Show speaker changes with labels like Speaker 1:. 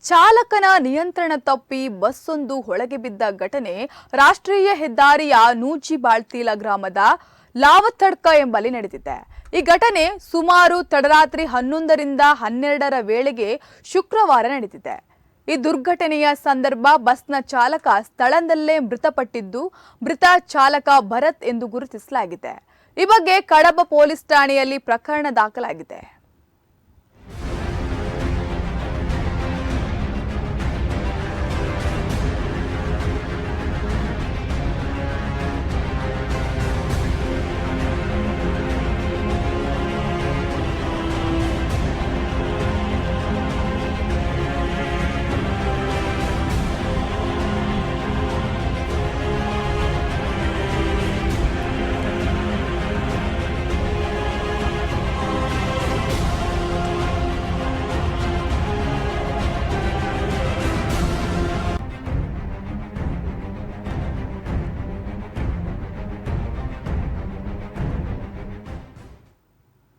Speaker 1: ಚಾಲಕನ ನಿಯಂತ್ರಣ ತಪ್ಪಿ ಬಸ್ಸೊಂದು ಹೊಳಗೆ ಬಿದ್ದ ಘಟನೆ ರಾಷ್ಟ್ರೀಯ ಹೆದ್ದಾರಿಯ ನೂಜಿಬಾಳ್ತೀಲ ಗ್ರಾಮದ ಲಾವತಡ್ಕ ಎಂಬಲ್ಲಿ ನಡೆದಿದೆ. ಈ ಘಟನೆ ಸುಮಾರು ತಡರಾತ್ರಿ 11ರಿಂದ 12ರ ವೇಳೆಗೆ ಶುಕ್ರವಾರ ನಡೆದಿದೆ. ಈ ದುರ್ಘಟನೆಯ ಸಂದರ್ಭ ಬಸ್ನ ಚಾಲಕ ಸ್ಥಳದಲ್ಲೇ ಮೃತಪಟ್ಟಿದ್ದು, ಮೃತ ಚಾಲಕ ಭರತ್ ಎಂದು ಗುರುತಿಸಲಾಗಿದೆ. ಈ ಬಗ್ಗೆ ಕಡಬ ಪೊಲೀಸ್ ಠಾಣೆಯಲ್ಲಿ ಪ್ರಕರಣ ದಾಖಲಾಗಿದೆ.